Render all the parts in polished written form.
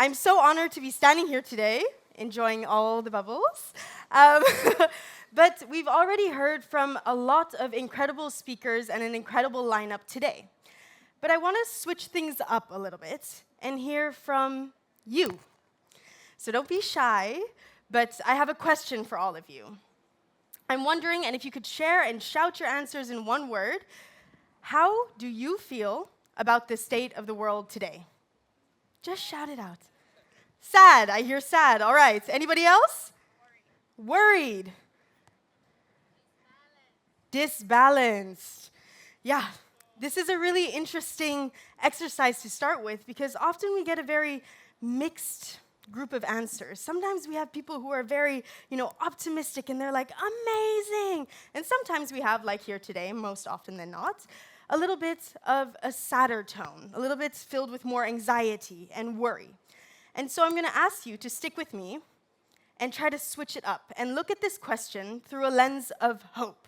I'm so honored to be standing here today, enjoying all the bubbles. Um, but we've already heard from a lot of incredible speakers and an incredible lineup today. But I want to switch things up a little bit and hear from you. So don't be shy, but I have a question for all of you. I'm wondering, and if you could share and shout your answers in one word, how do you feel about the state of the world today? Just shout it out. Sad. I hear sad. All right. Anybody else? Worried. Disbalanced. Yeah. This is a really interesting exercise to start with because often we get a very mixed group of answers. Sometimes we have people who are very, optimistic and they're like, amazing. And sometimes we have, like here today, most often than not, a little bit of a sadder tone, a little bit filled with more anxiety and worry. And so I'm going to ask you to stick with me and try to switch it up and look at this question through a lens of hope.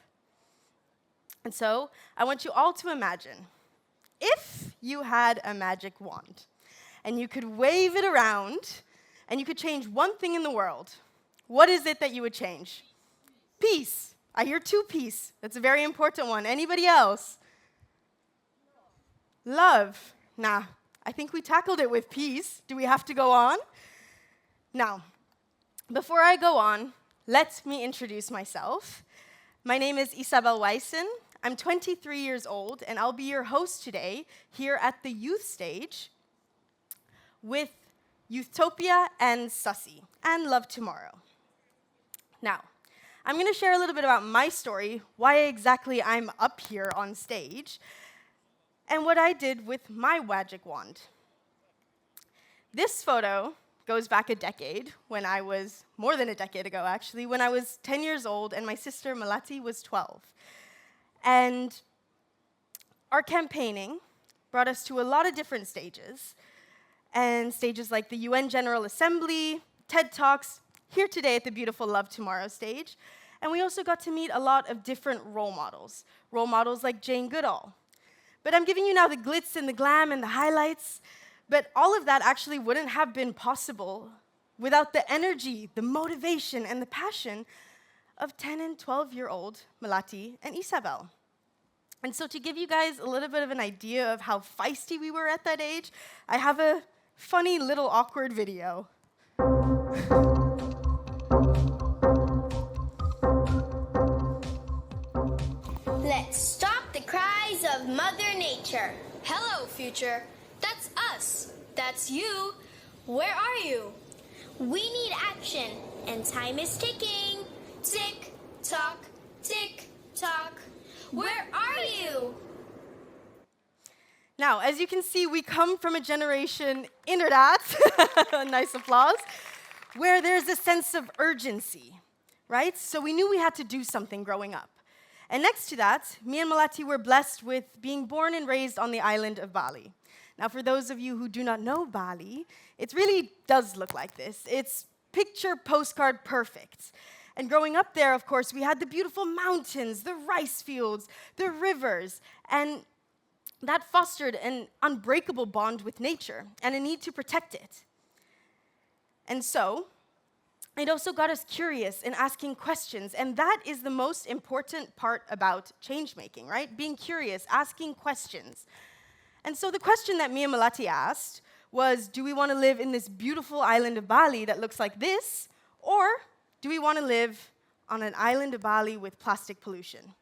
And so I want you all to imagine, if you had a magic wand and you could wave it around and you could change one thing in the world, what is it that you would change? Peace. I hear peace. That's a very important one. Anybody else? Love. Nah, I think we tackled it with peace. Do we have to go on? Now, before I go on, let me introduce myself. My name is Isabel Wijsen. I'm 23 years old, and I'll be your host today here at the youth stage with Youthtopia and Sussy and Love Tomorrow. Now, I'm going to share a little bit about my story, why exactly I'm up here on stage, and what I did with my magic wand. This photo goes back a decade, more than a decade ago actually, when I was 10 years old and my sister Melati was 12. And our campaigning brought us to a lot of different stages, and stages like the UN General Assembly, TED Talks, here today at the beautiful Love Tomorrow stage. And we also got to meet a lot of different role models like Jane Goodall. But I'm giving you now the glitz and the glam and the highlights. But all of that actually wouldn't have been possible without the energy, the motivation, and the passion of 10 and 12-year-old Melati and Isabel. And so to give you guys a little bit of an idea of how feisty we were at that age, I have a funny little awkward video. Let's stop the cries of Mother Nature. Hello, future. That's us. That's you. Where are you? We need action, and time is ticking. Tick, tock, tick, tock. Where are you? Now, as you can see, we come from a generation, inderdaad, nice applause, where there's a sense of urgency, right? So we knew we had to do something growing up. And next to that, me and Melati were blessed with being born and raised on the island of Bali. Now, for those of you who do not know Bali, it really does look like this. It's picture postcard perfect. And growing up there, of course, we had the beautiful mountains, the rice fields, the rivers, and that fostered an unbreakable bond with nature and a need to protect it. And so, it also got us curious and asking questions, and that is the most important part about change-making, right? Being curious, asking questions. And so the question that me and Melati asked was, do we want to live in this beautiful island of Bali that looks like this, or do we want to live on an island of Bali with plastic pollution?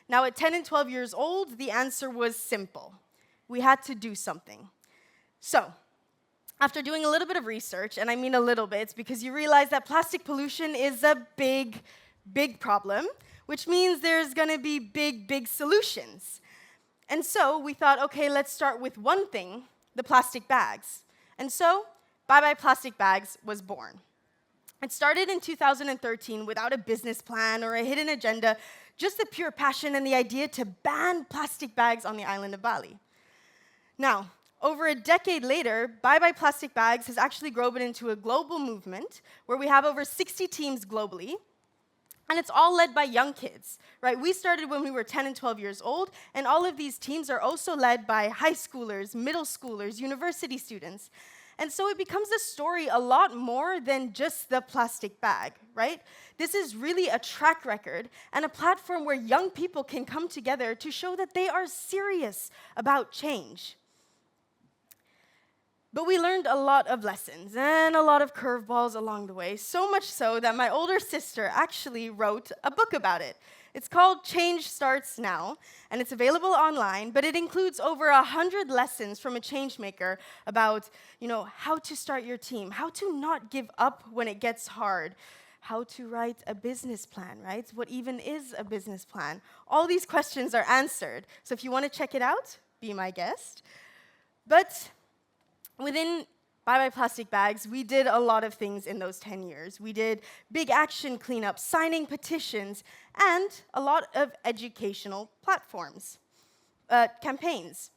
Now, at 10 and 12 years old, the answer was simple. We had to do something. So, after doing a little bit of research, and I mean a little bit, because you realize that plastic pollution is a big, big problem, which means there's going to be big solutions. And so we thought, okay, let's start with one thing, the plastic bags. And so, Bye Bye Plastic Bags was born. It started in 2013 without a business plan or a hidden agenda, just the pure passion and the idea to ban plastic bags on the island of Bali. Now, over a decade later, Bye Bye Plastic Bags has actually grown into a global movement where we have over 60 teams globally, and it's all led by young kids, right? We started when we were 10 and 12 years old, and all of these teams are also led by high schoolers, middle schoolers, university students. And so it becomes a story a lot more than just the plastic bag, right? This is really a track record and a platform where young people can come together to show that they are serious about change. But we learned a lot of lessons and a lot of curveballs along the way, so much so that my older sister actually wrote a book about it. It's called Change Starts Now, and it's available online, but it includes over 100 lessons from a change maker about, how to start your team, how to not give up when it gets hard, how to write a business plan, right? What even is a business plan? All these questions are answered. So if you want to check it out, be my guest. But within Bye Bye Plastic Bags, we did a lot of things in those 10 years. We did big action cleanups, signing petitions, and a lot of educational campaigns.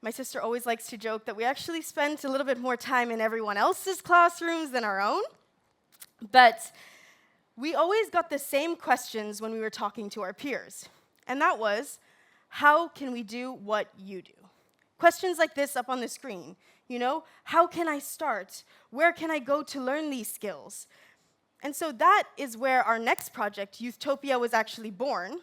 My sister always likes to joke that we actually spent a little bit more time in everyone else's classrooms than our own. But we always got the same questions when we were talking to our peers. And that was, how can we do what you do? Questions like this up on the screen. How can I start? Where can I go to learn these skills? And so that is where our next project, Youthtopia, was actually born.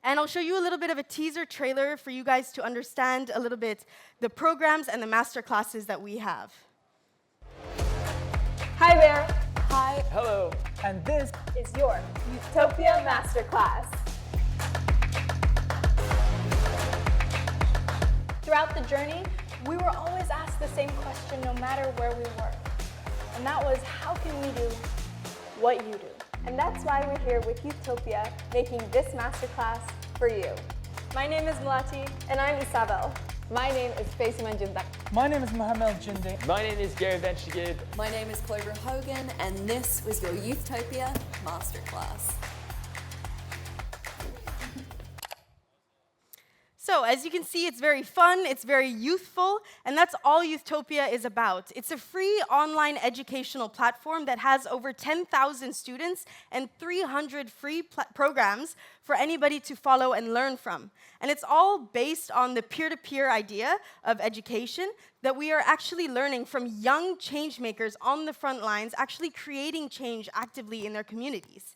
And I'll show you a little bit of a teaser trailer for you guys to understand a little bit the programs and the master classes that we have. Hi there. Hi. Hello. And this Is your Youthtopia Masterclass. Throughout the journey, we were always asked the same question no matter where we were. And that was, how can we do what you do? And that's why we're here with Youthtopia, making this masterclass for you. My name is Melati. And I'm Isabel. My name is Faisima Jindak. My name is Mohammed Jinde. My name is Gary Benchigid. My name is Clover Hogan, and this was your Youthtopia Masterclass. So, as you can see, it's very fun, it's very youthful, and that's all Youthtopia is about. It's a free online educational platform that has over 10,000 students and 300 free programs for anybody to follow and learn from. And it's all based on the peer-to-peer idea of education that we are actually learning from young change makers on the front lines, actually creating change actively in their communities.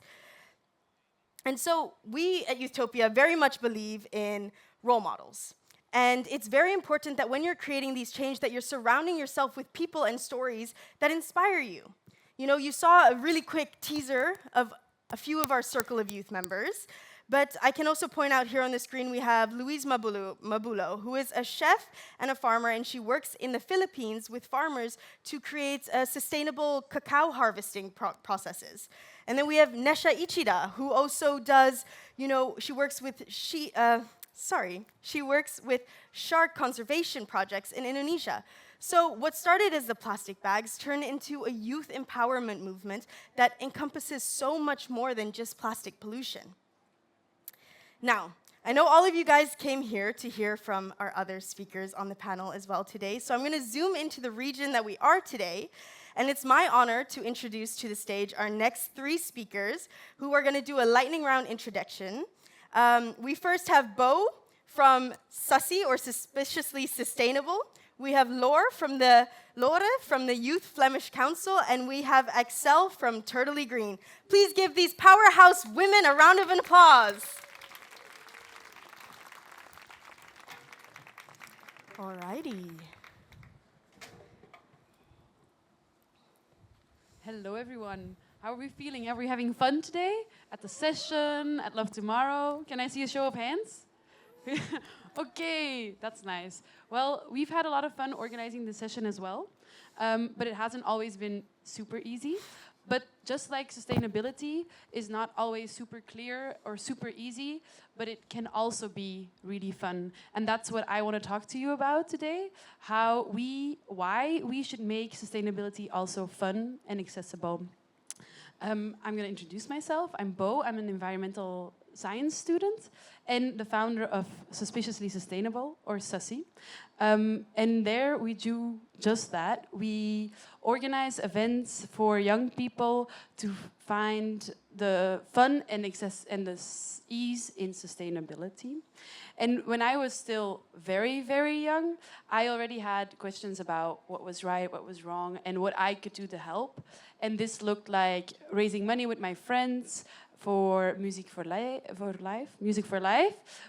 And so we at Youthtopia very much believe in role models. And it's very important that when you're creating these change, that you're surrounding yourself with people and stories that inspire you. You saw a really quick teaser of a few of our Circle of Youth members, but I can also point out here on the screen we have Louise Mabulo, who is a chef and a farmer, and she works in the Philippines with farmers to create sustainable cacao harvesting processes. And then we have Nesha Ichida, who also does, she works with shark conservation projects in Indonesia. So what started as the plastic bags turned into a youth empowerment movement that encompasses so much more than just plastic pollution. Now, I know all of you guys came here to hear from our other speakers on the panel as well today, so I'm going to zoom into the region that we are today, and it's my honor to introduce to the stage our next three speakers who are going to do a lightning round introduction. We first have Bo from Sussy, or Suspiciously Sustainable. We have Lore from the Youth Flemish Council, and we have Axel from Turtley Green. Please give these powerhouse women a round of applause. Alrighty. Hello, everyone. How are we feeling? Are we having fun today? At the session, at Love Tomorrow? Can I see a show of hands? Okay, that's nice. Well, we've had a lot of fun organizing the session as well, but it hasn't always been super easy. But just like sustainability is not always super clear or super easy, but it can also be really fun. And that's what I want to talk to you about today, why we should make sustainability also fun and accessible. I'm going to introduce myself. I'm Bo. I'm an environmental science student and the founder of Suspiciously Sustainable, or Sussy. And there we do just that. We organize events for young people to find the fun and the ease in sustainability. And when I was still very, very young, I already had questions about what was right, what was wrong, and what I could do to help. And this looked like raising money with my friends for Music for Life,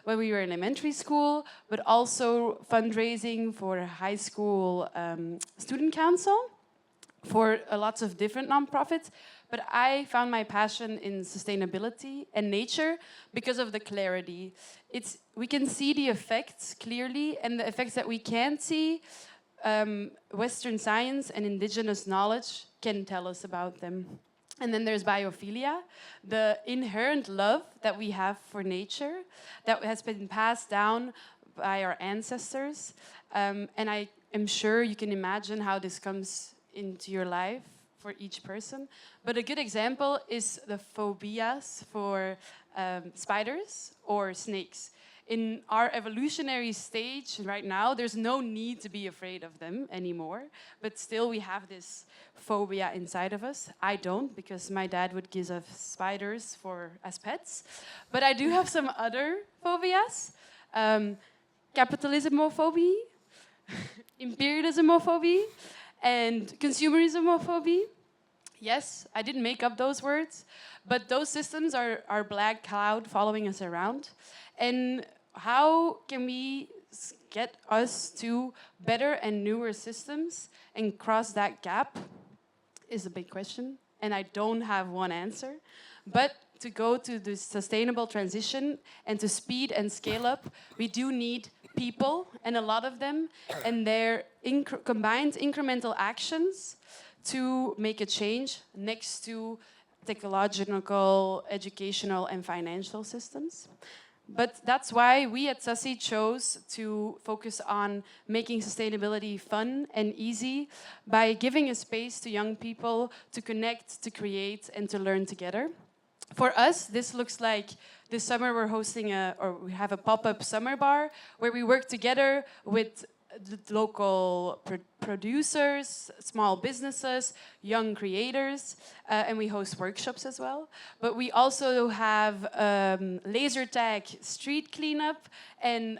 when we were in elementary school, but also fundraising for a high school student council, for lots of different nonprofits. But I found my passion in sustainability and nature because of the clarity. We can see the effects clearly, and the effects that we can't see, Western science and indigenous knowledge can tell us about them. And then there's biophilia, the inherent love that we have for nature that has been passed down by our ancestors. And I am sure you can imagine how this comes into your life for each person. But a good example is the phobias for spiders or snakes. In our evolutionary stage right now, there's no need to be afraid of them anymore. But still, we have this phobia inside of us. I don't, because my dad would give us spiders as pets. But I do have some other phobias. Capitalismophobia, imperialismophobia, and consumerismophobia. Yes, I didn't make up those words, but those systems are black cloud following us around. And how can we get us to better and newer systems and cross that gap is a big question. And I don't have one answer. But to go to the sustainable transition and to speed and scale up, we do need people, and a lot of them, and their combined incremental actions to make a change next to technological, educational, and financial systems. But that's why we at Sussy chose to focus on making sustainability fun and easy by giving a space to young people to connect, to create, and to learn together. For us, this looks like this summer we're hosting we have a pop-up summer bar where we work together with the local producers, small businesses, young creators, and we host workshops as well. But we also have laser tag street cleanup and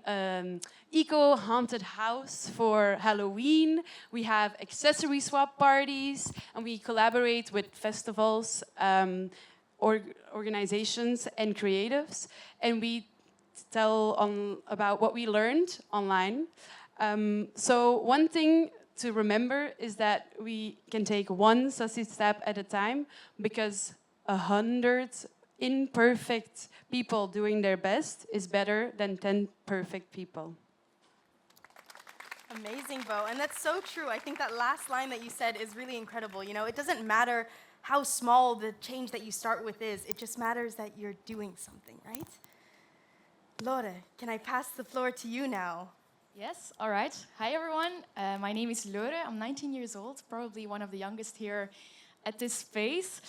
eco-haunted house for Halloween. We have accessory swap parties, and we collaborate with festivals, organizations, and creatives, and we tell about what we learned online. So one thing to remember is that we can take one Sussy step at a time, because 100 imperfect people doing their best is better than 10 perfect people. Amazing, Bo. And that's so true. I think that last line that you said is really incredible. You know, it doesn't matter how small the change that you start with is. It just matters that you're doing something, right? Lore, can I pass the floor to you now? Yes, all right. Hi, everyone. My name is Lore. I'm 19 years old, probably one of the youngest here at this space.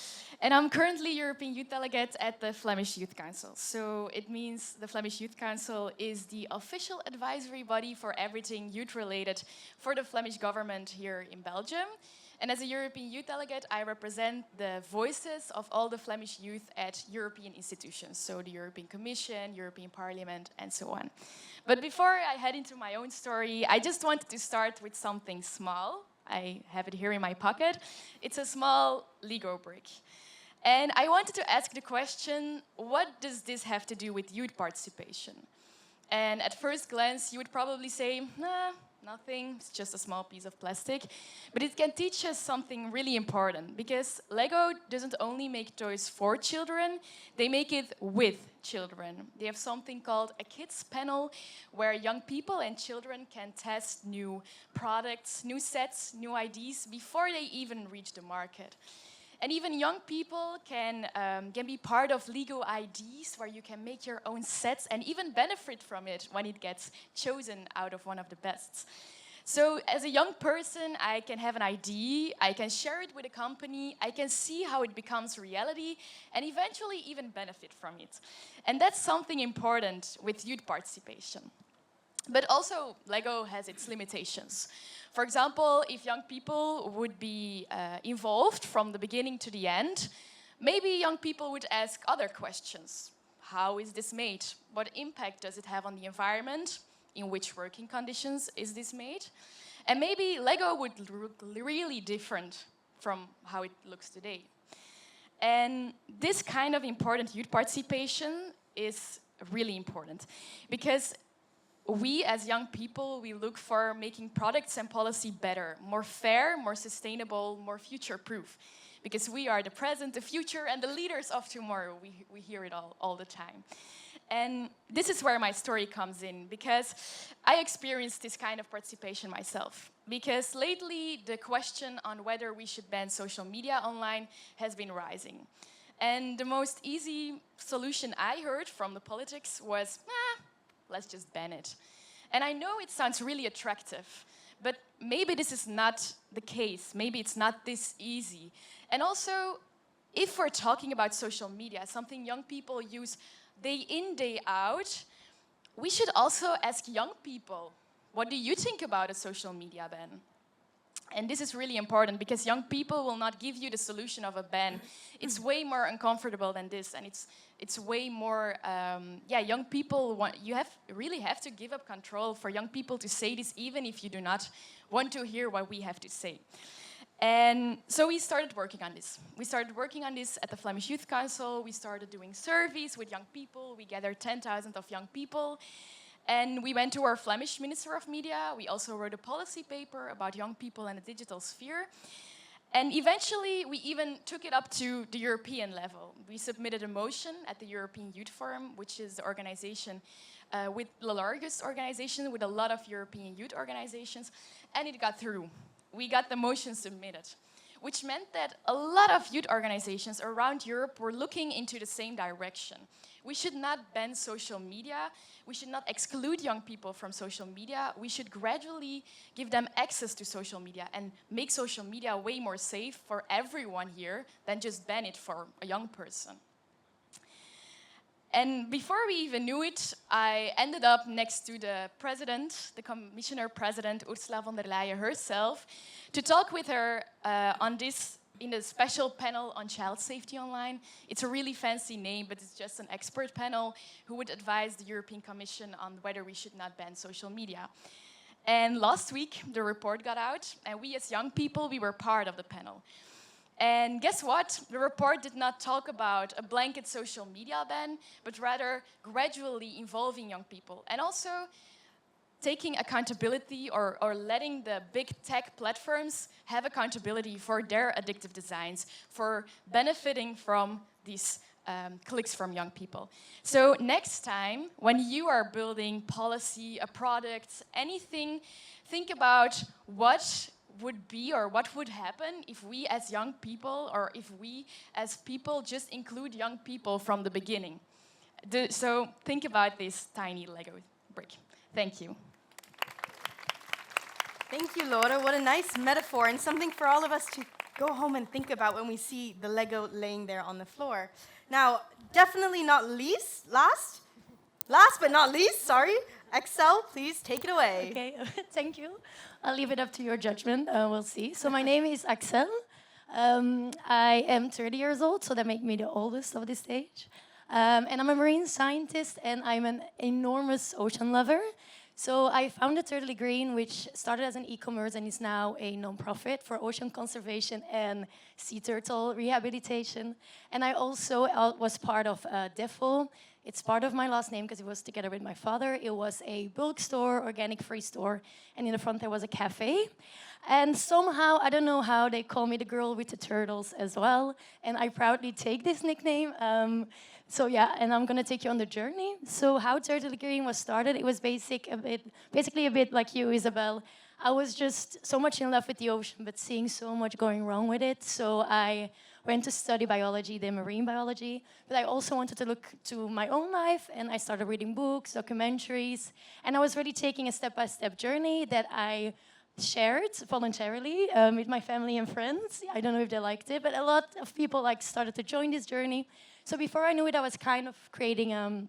And I'm currently European Youth Delegate at the Flemish Youth Council. So it means the Flemish Youth Council is the official advisory body for everything youth-related for the Flemish government here in Belgium. And as a European Youth Delegate, I represent the voices of all the Flemish youth at European institutions, so the European Commission, European Parliament, and so on. But before I head into my own story, I just wanted to start with something small. I have it here in my pocket. It's a small Lego brick. And I wanted to ask the question, what does this have to do with youth participation? And at first glance, you would probably say, nah, nothing, it's just a small piece of plastic. But it can teach us something really important, because Lego doesn't only make toys for children, they make it with children. They have something called a kids panel, where young people and children can test new products, new sets, new ideas before they even reach the market. And even young people can be part of Lego IDs, where you can make your own sets and even benefit from it when it gets chosen out of one of the best. So as a young person, I can have an idea, I can share it with a company, I can see how it becomes reality, and eventually even benefit from it. And that's something important with youth participation. But also, Lego has its limitations. For example, if young people would be involved from the beginning to the end, maybe young people would ask other questions. How is this made? What impact does it have on the environment? In which working conditions is this made? And maybe Lego would look really different from how it looks today. And this kind of important youth participation is really important because we as young people, we look for making products and policy better, more fair, more sustainable, more future-proof. Because we are the present, the future, and the leaders of tomorrow. We hear it all the time. And this is where my story comes in, because I experienced this kind of participation myself. Because lately, the question on whether we should ban social media online has been rising. And the most easy solution I heard from the politics was, let's just ban it. And I know it sounds really attractive, but maybe this is not the case. Maybe it's not this easy. And also, if we're talking about social media, something young people use day in, day out, we should also ask young people, what do you think about a social media ban? And this is really important because young people will not give you the solution of a ban. It's way more uncomfortable than this, and it's way more, young people, really have to give up control for young people to say this, even if you do not want to hear what we have to say. And so we started working on this. We started working on this at the Flemish Youth Council. We started doing surveys with young people. We gathered 10,000 of young people. And we went to our Flemish Minister of Media. We also wrote a policy paper about young people and the digital sphere. And eventually, we even took it up to the European level. We submitted a motion at the European Youth Forum, which is the organization with the largest organization with a lot of European youth organizations, and it got through. We got the motion submitted, which meant that a lot of youth organizations around Europe were looking into the same direction. We should not ban social media. We should not exclude young people from social media. We should gradually give them access to social media and make social media way more safe for everyone here than just ban it for a young person. And before we even knew it, I ended up next to the president, the commissioner president, Ursula von der Leyen herself, to talk with her on this in a special panel on child safety online. It's a really fancy name, but it's just an expert panel who would advise the European Commission on whether we should not ban social media. And last week, the report got out, and we as young people, we were part of the panel. And guess what? The report did not talk about a blanket social media ban, but rather gradually involving young people. And also taking accountability or letting the big tech platforms have accountability for their addictive designs, for benefiting from these clicks from young people. So next time, when you are building policy, a product, anything, think about what would be or what would happen if we as young people or if we as people just include young people from the beginning. So think about this tiny Lego brick. Thank you. Thank you, Laura. What a nice metaphor and something for all of us to go home and think about when we see the Lego laying there on the floor. Now, definitely not last but not least, Excel, please take it away. Okay, thank you. I'll leave it up to your judgment. We'll see. So my name is Axel. I am 30 years old, so that makes me the oldest of this stage. And I'm a marine scientist, and I'm an enormous ocean lover. So I founded Turtly Green, which started as an e-commerce and is now a non-profit for ocean conservation and sea turtle rehabilitation. And I also was part of DEFO. It's part of my last name because it was together with my father. It was a bulk store, organic free store, and in the front there was a cafe. And somehow, I don't know how, they call me the girl with the turtles as well. And I proudly take this nickname. So yeah, and I'm gonna take you on the journey. So how Turtle Green was started, it was basically a bit like you, Isabel. I was just so much in love with the ocean, but seeing so much going wrong with it. So I went to study biology, then marine biology. But I also wanted to look to my own life, and I started reading books, documentaries, and I was really taking a step-by-step journey that I shared voluntarily with my family and friends. I don't know if they liked it, but a lot of people like started to join this journey. So before I knew it, I was kind of creating a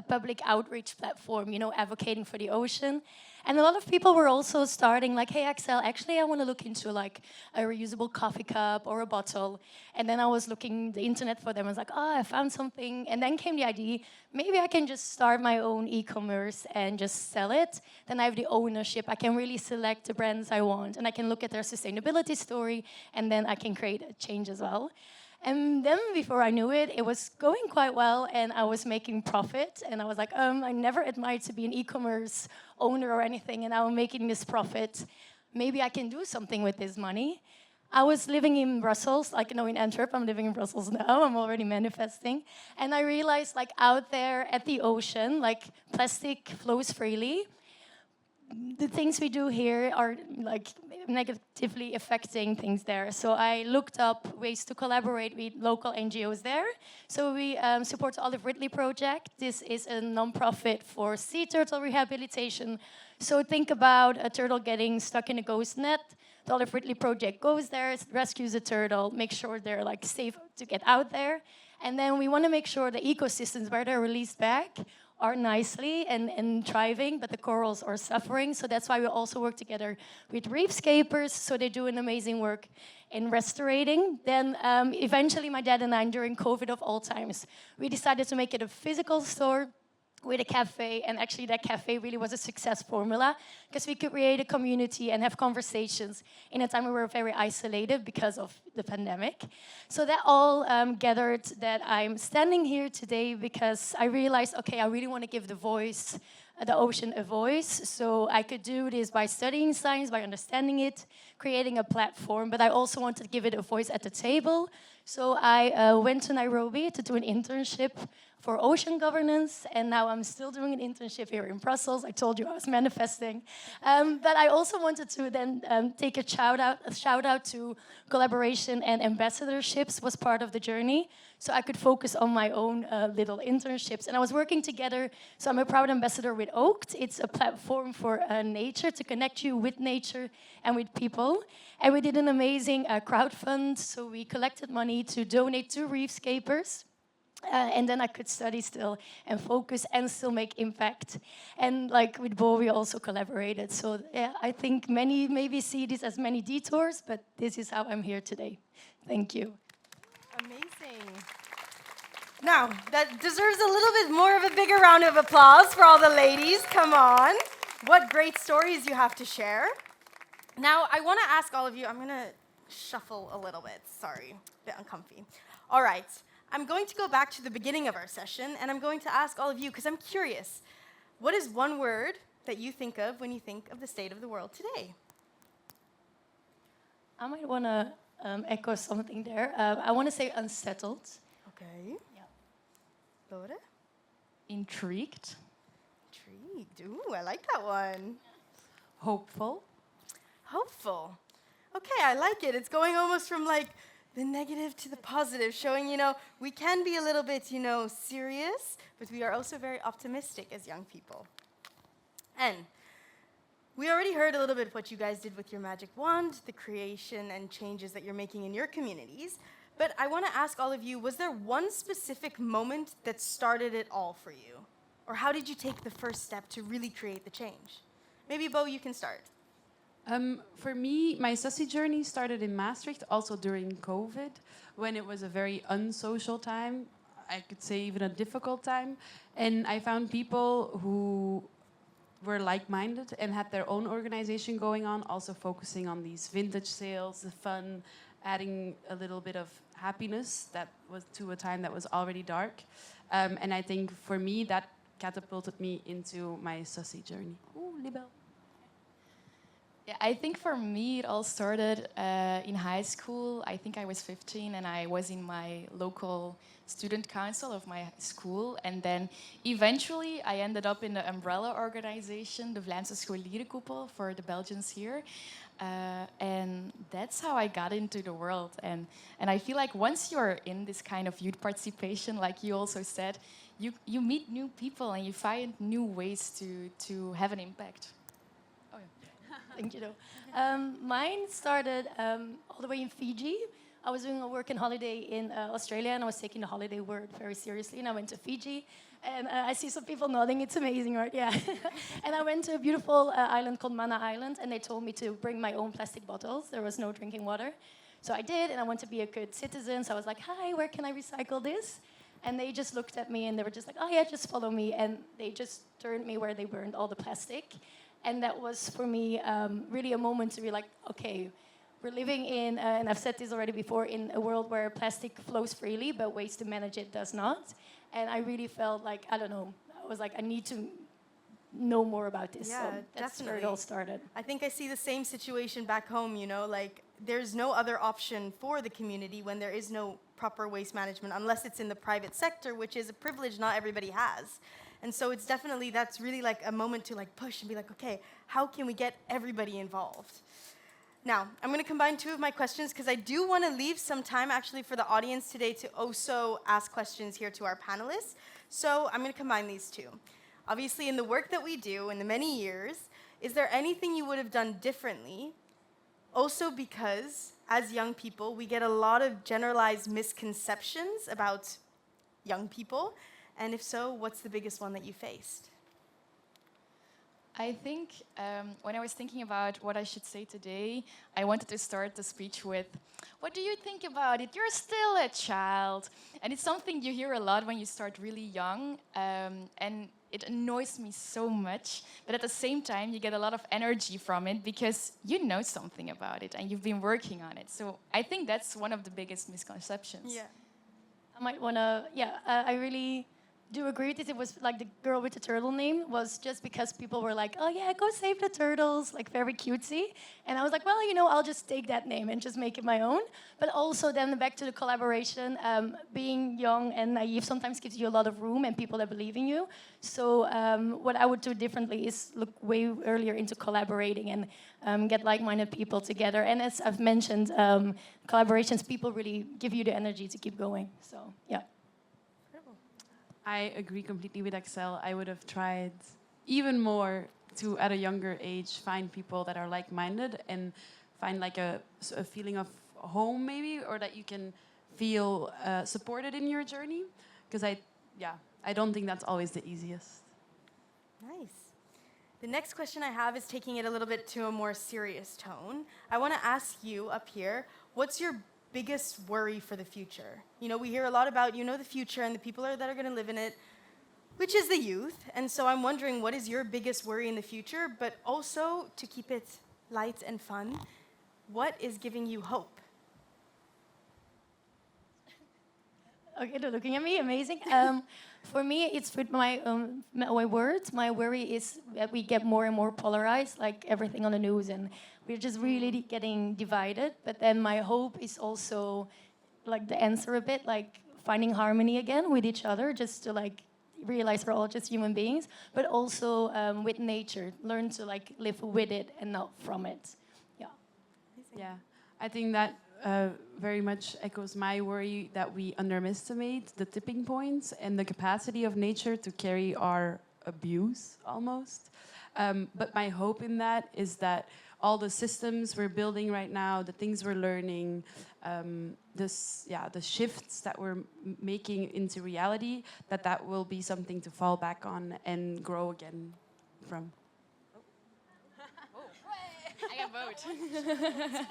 public outreach platform, advocating for the ocean. And a lot of people were also starting like, hey, Axel, actually, I want to look into like a reusable coffee cup or a bottle. And then I was looking the internet for them. I was like, oh, I found something. And then came the idea, maybe I can just start my own e-commerce and just sell it. Then I have the ownership. I can really select the brands I want. And I can look at their sustainability story. And then I can create a change as well. And then before I knew it, it was going quite well and I was making profit. And I was like, I never admired to be an e-commerce owner or anything, and now I'm making this profit. Maybe I can do something with this money. I was living in Brussels, in Antwerp. I'm living in Brussels now. I'm already manifesting. And I realized, out there at the ocean, plastic flows freely. The things we do here are negatively affecting things there. So I looked up ways to collaborate with local NGOs there. So we support the Olive Ridley project. This is a non-profit for sea turtle rehabilitation. So think about a turtle getting stuck in a ghost net. The Olive Ridley project goes there, rescues a turtle, makes sure they're safe to get out there. And then we want to make sure the ecosystems where they're released back are nicely and thriving, but the corals are suffering. So that's why we also work together with reefscapers. So they do an amazing work in restorating. Then eventually my dad and I, during COVID of all times, we decided to make it a physical store with a cafe, and actually that cafe really was a success formula because we could create a community and have conversations in a time where we were very isolated because of the pandemic. So that all gathered that I'm standing here today because I realized, okay, I really want to give the ocean a voice. So I could do this by studying science, by understanding it, creating a platform, but I also wanted to give it a voice at the table. So I went to Nairobi to do an internship for ocean governance, and now I'm still doing an internship here in Brussels. I told you I was manifesting. But I also wanted to then take a shout out to collaboration and ambassadorships was part of the journey. So I could focus on my own little internships. And I was working together, so I'm a proud ambassador with Oaked. It's a platform for nature, to connect you with nature and with people. And we did an amazing crowdfund, so we collected money to donate to reefscapers. And then I could study still and focus and still make impact. And with Bo, we also collaborated. So yeah, I think many maybe see this as many detours, but this is how I'm here today. Thank you. Amazing. Now, that deserves a little bit more of a bigger round of applause for all the ladies. Come on. What great stories you have to share. Now, I want to ask all of you, I'm going to shuffle a little bit. Sorry, a bit uncomfy. All right. I'm going to go back to the beginning of our session, and I'm going to ask all of you, because I'm curious, what is one word that you think of when you think of the state of the world today? I might want to echo something there. I want to say unsettled. Okay. Yeah. Lore? Intrigued. Intrigued. Ooh, I like that one. Hopeful. Hopeful. Okay, I like it. It's going almost from the negative to the positive, showing, we can be a little bit, serious, but we are also very optimistic as young people. And we already heard a little bit what you guys did with your magic wand, the creation and changes that you're making in your communities. But I want to ask all of you, was there one specific moment that started it all for you? Or how did you take the first step to really create the change? Maybe, Bo, you can start. For me, my Sussy journey started in Maastricht, also during COVID, when it was a very unsocial time. I could say even a difficult time. And I found people who were like-minded and had their own organization going on, also focusing on these vintage sales, the fun, adding a little bit of happiness that was to a time that was already dark. And I think for me, that catapulted me into my Sussy journey. Ooh, Libel. Yeah, I think for me it all started in high school. I think I was 15 and I was in my local student council of my school. And then eventually I ended up in the umbrella organization, the Vlaamse Scholierenkoepel for the Belgians here. And that's how I got into the world. And I feel like once you're in this kind of youth participation, like you also said, you meet new people and you find new ways to have an impact. think you know. Mine started all the way in Fiji. I was doing a work and holiday in Australia, and I was taking the holiday word very seriously, and I went to Fiji. And I see some people nodding. It's amazing, right? Yeah. And I went to a beautiful island called Mana Island, and they told me to bring my own plastic bottles. There was no drinking water. So I did, and I want to be a good citizen. So I was like, hi, where can I recycle this? And they just looked at me, and they were just like, oh, yeah, just follow me. And they just turned me where they burned all the plastic. And that was, for me, really a moment to be like, okay, we're living in, and I've said this already before, in a world where plastic flows freely, but ways to manage it does not. And I really felt like, I don't know, I was like, I need to know more about this. Yeah, so that's definitely. where it all started. I think I see the same situation back home, you know, like there's no other option for the community when there is no proper waste management, unless it's in the private sector, which is a privilege not everybody has. And so it's definitely, that's really like a moment to like push and be like, okay, how can we get everybody involved? Now, I'm going to combine two of my questions because I do want to leave some time actually for the audience today to also ask questions here to our panelists. So I'm going to combine these two. Obviously, in the work that we do in the many years, is there anything you would have done differently? Also because, as young people, we get a lot of generalized misconceptions about young people. And if so, what's the biggest one that you faced? I think when I was thinking about what I should say today, I wanted to start the speech with, what do you think about it? You're still a child. And it's something you hear a lot when you start really young. And it annoys me so much. But at the same time, you get a lot of energy from it because you know something about it and you've been working on it. So I think that's one of the biggest misconceptions. Yeah. I might want to, I really do agree with this. It was like the girl with the turtle name was just because people were like, oh yeah, go save the turtles, like very cutesy. And I was like, well, you know, I'll just take that name and just make it my own. But also then back to the collaboration, being young and naive sometimes gives you a lot of room and people that believe in you. So what I would do differently is look way earlier into collaborating and get like-minded people together. And as I've mentioned, collaborations, people really give you the energy to keep going. So, yeah. I agree completely with Axel. I would have tried even more to, at a younger age, find people that are like-minded and find like a feeling of home maybe, or that you can feel supported in your journey. Because I don't think that's always the easiest. Nice. The next question I have is taking it a little bit to a more serious tone. I want to ask you up here, what's your biggest worry for the future? You know, we hear a lot about, you know, the future and the people that are going to live in it, which is the youth. And so I'm wondering, what is your biggest worry in the future? But also, to keep it light and fun, what is giving you hope? Okay, they're looking at me, amazing. For me, it's with my words. My worry is that we get more and more polarized, like everything on the news, and we're just really getting divided. But then my hope is also, like the answer a bit, like finding harmony again with each other, just to like realize we're all just human beings, but also with nature, learn to like live with it and not from it. Yeah. Yeah, I think that very much echoes my worry that we underestimate the tipping points and the capacity of nature to carry our abuse almost. But my hope in that is that all the systems we're building right now, the things we're learning, the shifts that we're making into reality, that will be something to fall back on and grow again from. I can vote.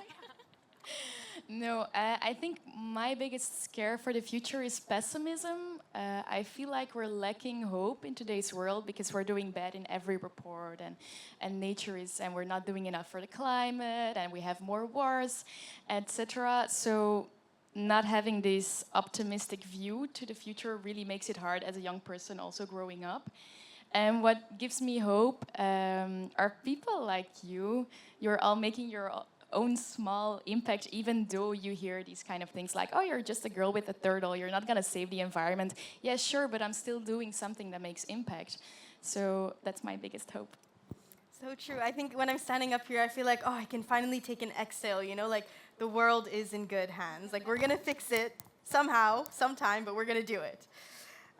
No, I think my biggest scare for the future is pessimism. I feel like we're lacking hope in today's world because we're doing bad in every report, and nature is, and we're not doing enough for the climate, and we have more wars, etc. So not having this optimistic view to the future really makes it hard as a young person also growing up. And what gives me hope are people like you. You're all making your own small impact, even though you hear these kind of things like, oh, you're just a girl with a turtle, you're not going to save the environment. Yeah, sure, but I'm still doing something that makes impact. So that's my biggest hope. So true. I think when I'm standing up here, I feel like, oh, I can finally take an exhale, you know, like the world is in good hands. Like, we're going to fix it somehow, sometime, but we're going to do it.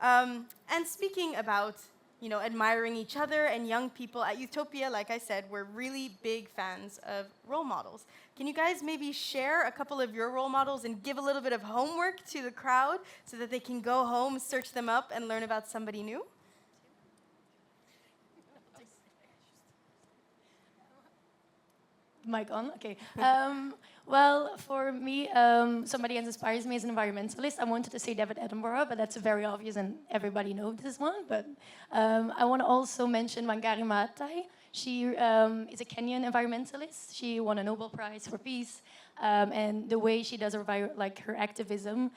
And speaking about admiring each other, and young people at Youthtopia, like I said, we're really big fans of role models. Can you guys maybe share a couple of your role models and give a little bit of homework to the crowd so that they can go home, search them up, and learn about somebody new? Mic on? Okay. Well, for me, somebody that inspires me as an environmentalist, I wanted to say David Attenborough, but that's very obvious and everybody knows this one. But I want to also mention Wangari Maathai. She is a Kenyan environmentalist. She won a Nobel Prize for Peace. And the way she does her activism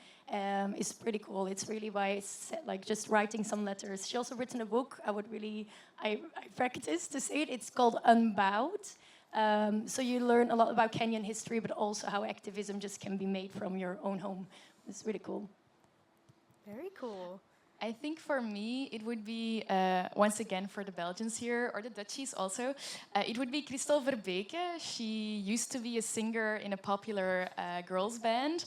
is pretty cool. It's really why it's just writing some letters. She also written a book. I practice to say it. It's called Unbowed. So you learn a lot about Kenyan history, but also how activism just can be made from your own home. It's really cool. Very cool. I think for me, it would be, once again for the Belgians here, or the Dutchies also, it would be Christel Verbeke. She used to be a singer in a popular girls band.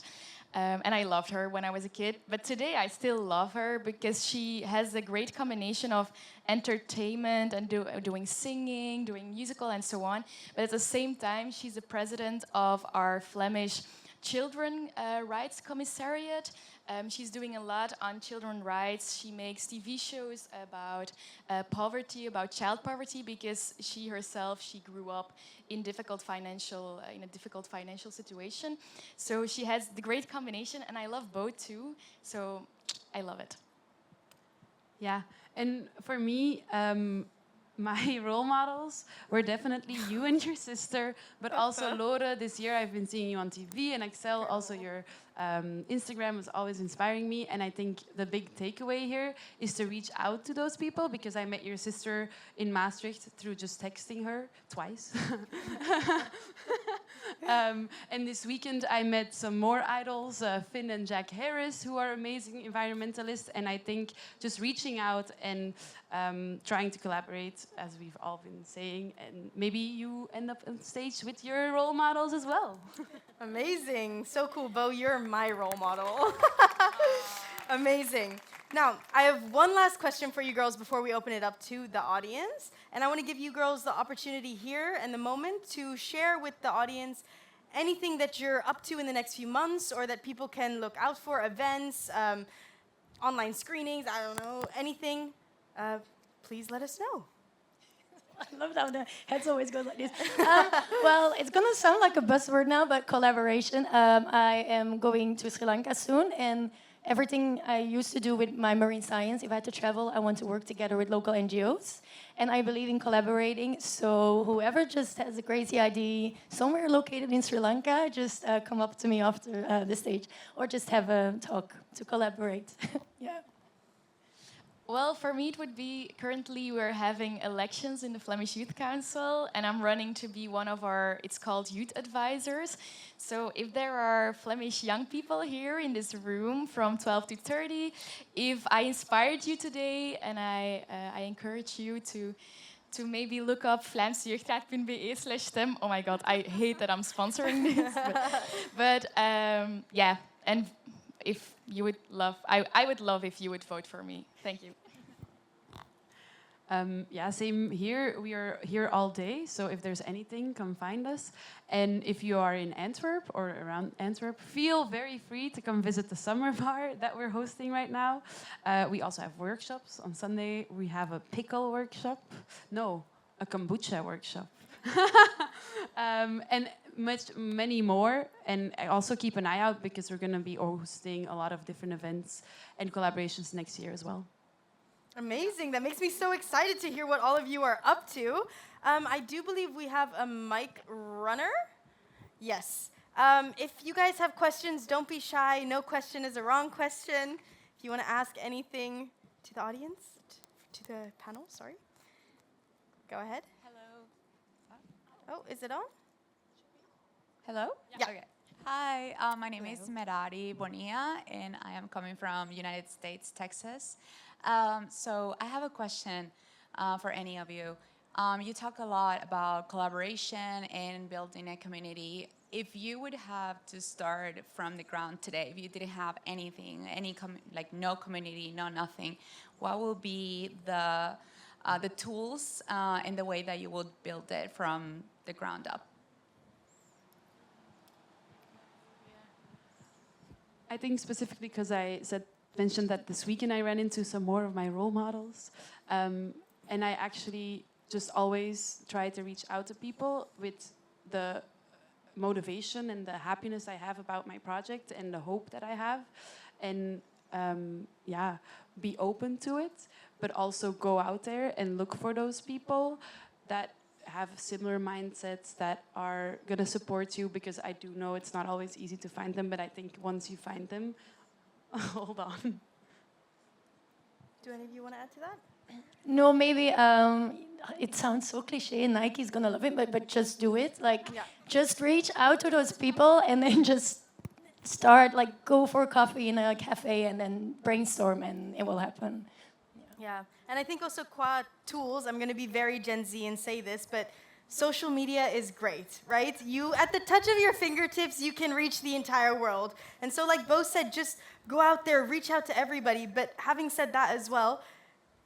And I loved her when I was a kid. But today I still love her because she has a great combination of entertainment and doing singing, doing musical and so on. But at the same time, she's the president of our Flemish Children Rights Commissariat. She's doing a lot on children's rights. She makes TV shows about poverty, about child poverty, because she herself, she grew up in a difficult financial situation. So she has the great combination, and I love both too. So I love it. Yeah, and for me, my role models were definitely you and your sister, but also Lore. This year I've been seeing you on TV, and Axel, also your Instagram was always inspiring me. And I think the big takeaway here is to reach out to those people, because I met your sister in Maastricht through just texting her twice. And this weekend I met some more idols, Finn and Jack Harris, who are amazing environmentalists. And I think just reaching out and trying to collaborate, as we've all been saying, and maybe you end up on stage with your role models as well. Amazing. So cool, Bo. You're my role model. Amazing. Now, I have one last question for you girls before we open it up to the audience. And I want to give you girls the opportunity here and the moment to share with the audience anything that you're up to in the next few months, or that people can look out for, events, online screenings, I don't know, anything. Please let us know. I love how the heads always go like this. Well, it's going to sound like a buzzword now, but collaboration. I am going to Sri Lanka soon, and everything I used to do with my marine science, if I had to travel, I want to work together with local NGOs. And I believe in collaborating, so whoever just has a crazy idea somewhere located in Sri Lanka, just come up to me after the stage, or just have a talk to collaborate. Yeah. Well, for me, it would be, currently we're having elections in the Flemish Youth Council, and I'm running to be one of our, it's called youth advisors. So if there are Flemish young people here in this room from 12 to 30, if I inspired you today, and I encourage you to maybe look up vlaamsejeugdraad.be/stem. Oh my God, I hate that I'm sponsoring this. But yeah, and if you would love, I would love if you would vote for me. Thank you. Yeah, same here. We are here all day, so if there's anything, come find us. And if you are in Antwerp or around Antwerp, feel very free to come visit the summer bar that we're hosting right now. We also have workshops. On Sunday, we have a pickle workshop. No, a kombucha workshop. And many more. And I also keep an eye out, because we're going to be hosting a lot of different events and collaborations next year as well. Amazing. That makes me so excited to hear what all of you are up to. I do believe we have a mic runner. Yes. If you guys have questions, don't be shy. No question is a wrong question. If you want to ask anything to the audience, to the panel, sorry. Go ahead. Hello. Oh, is it on? Hello? Yeah. Okay. Hi, my name is Merari Bonilla, and I am coming from United States, Texas. So I have a question for any of you. You talk a lot about collaboration and building a community. If you would have to start from the ground today, if you didn't have anything, like no community, no nothing, what will be the tools and the way that you would build it from the ground up? I think specifically because I mentioned that this weekend I ran into some more of my role models, and I actually just always try to reach out to people with the motivation and the happiness I have about my project and the hope that I have, and be open to it, but also go out there and look for those people that have similar mindsets that are going to support you, because I do know it's not always easy to find them, but I think once you find them, hold on. Do any of you want to add to that? No, maybe it sounds so cliche. Nike's gonna love it, but just do it. Like, just reach out to those people and then just start. Like, go for coffee in a cafe and then brainstorm, and it will happen. Yeah, and I think also qua tools, I'm going to be very Gen Z and say this, but social media is great, right? You, at the touch of your fingertips, you can reach the entire world. And so like Bo said, just go out there, reach out to everybody. But having said that as well,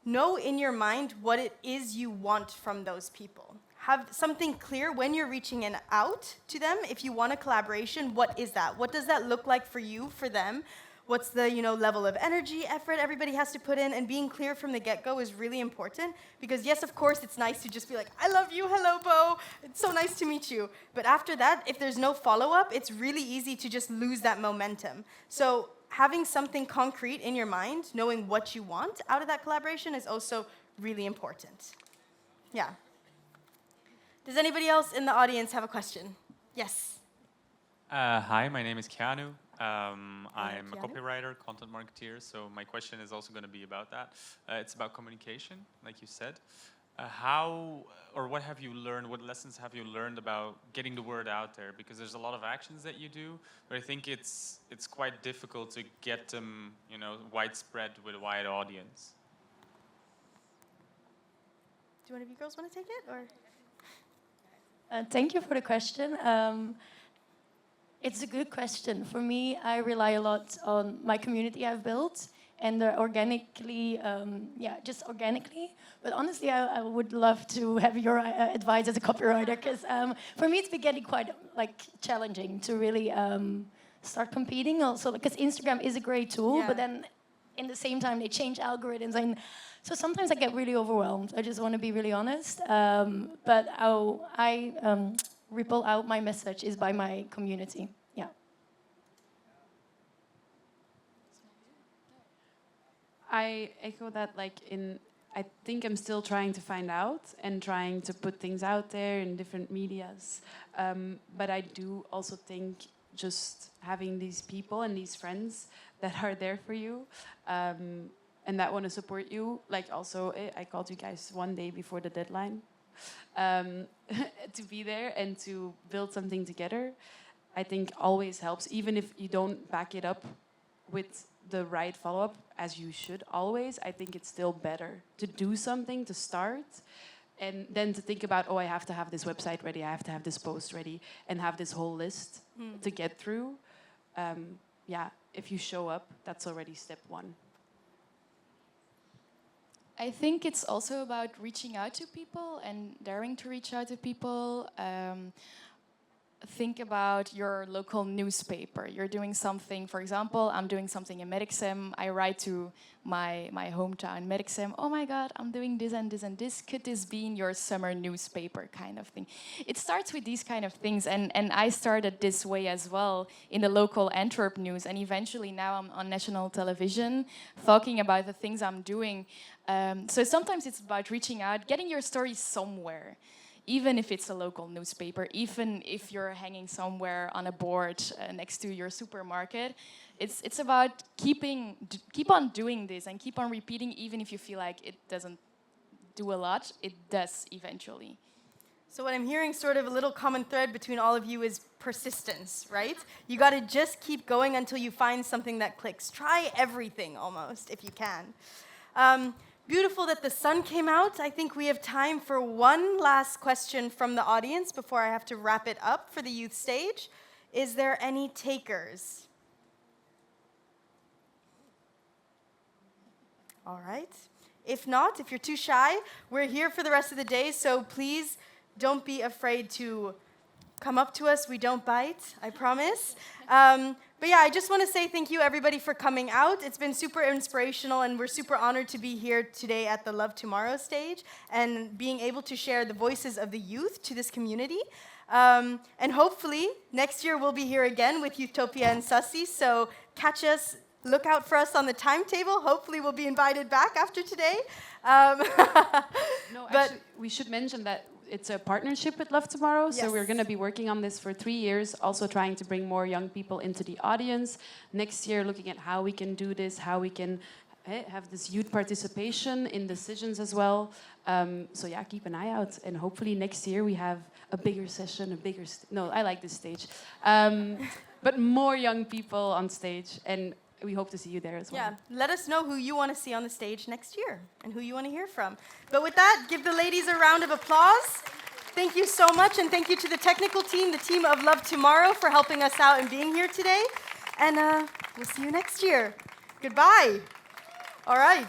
know in your mind what it is you want from those people. Have something clear when you're reaching out to them. If you want a collaboration, what is that? What does that look like for you, for them? What's the level of energy, effort everybody has to put in? And being clear from the get-go is really important, because yes, of course, it's nice to just be like, I love you, hello, Bo, it's so nice to meet you. But after that, if there's no follow-up, it's really easy to just lose that momentum. So having something concrete in your mind, knowing what you want out of that collaboration, is also really important. Yeah. Does anybody else in the audience have a question? Yes. Hi, my name is Keanu. I'm Keanu. a copywriter, content marketeer, so my question is also going to be about that. It's about communication, like you said. What have you learned, what lessons have you learned about getting the word out there? Because there's a lot of actions that you do, but I think it's quite difficult to get them, widespread with a wide audience. Do one of you girls want to take it, or? Thank you for the question. It's a good question. For me, I rely a lot on my community I've built, and they're just organically. But honestly, I would love to have your advice as a copywriter, because for me, it's been getting quite challenging to really start competing. Also, because Instagram is a great tool, but then in the same time, they change algorithms, and so sometimes I get really overwhelmed. I just want to be really honest. But how I ripple out my message is by my community. Yeah. I echo that. I think I'm still trying to find out and trying to put things out there in different medias. But I do also think just having these people and these friends that are there for you, and that want to support you. I called you guys one day before the deadline. To be there and to build something together, I think always helps, even if you don't back it up with the right follow-up, as you should always. I think it's still better to do something to start, and then to think about, I have to have this website ready, I have to have this post ready, and have this whole list to get through. If you show up, that's already step one. I think it's also about reaching out to people and daring to reach out to people. Think about your local newspaper. You're doing something, for example, I'm doing something in Merksem. I write to my hometown, Merksem, oh my God, I'm doing this and this and this. Could this be in your summer newspaper kind of thing? It starts with these kind of things. And I started this way as well in the local Antwerp news. And eventually now I'm on national television talking about the things I'm doing. So sometimes it's about reaching out, getting your story somewhere. Even if it's a local newspaper, even if you're hanging somewhere on a board next to your supermarket, it's about keep on doing this and keep on repeating, even if you feel like it doesn't do a lot, it does eventually. So what I'm hearing, sort of a little common thread between all of you, is persistence, right? You got to just keep going until you find something that clicks. Try everything almost, if you can. Beautiful that the sun came out. I think we have time for one last question from the audience before I have to wrap it up for the youth stage. Is there any takers? All right. If not, if you're too shy, we're here for the rest of the day, so please don't be afraid to come up to us. We don't bite, I promise. But yeah, I just want to say thank you, everybody, for coming out. It's been super inspirational, and we're super honored to be here today at the Love Tomorrow stage and being able to share the voices of the youth to this community. And hopefully, next year we'll be here again with Youthtopia and Sussy, so catch us. Look out for us on the timetable. Hopefully we'll be invited back after today. No, actually, we should mention that it's a partnership with Love Tomorrow. Yes. So we're going to be working on this for 3 years, also trying to bring more young people into the audience. Next year, looking at how we can do this, how we can have this youth participation in decisions as well. So yeah, keep an eye out. And hopefully next year we have a bigger session, no, I like this stage. But more young people on stage. And we hope to see you there as well. Yeah, let us know who you want to see on the stage next year and who you want to hear from. But with that, give the ladies a round of applause. Thank you so much, and thank you to the technical team, the team of Love Tomorrow, for helping us out and being here today. And we'll see you next year. Goodbye. All right.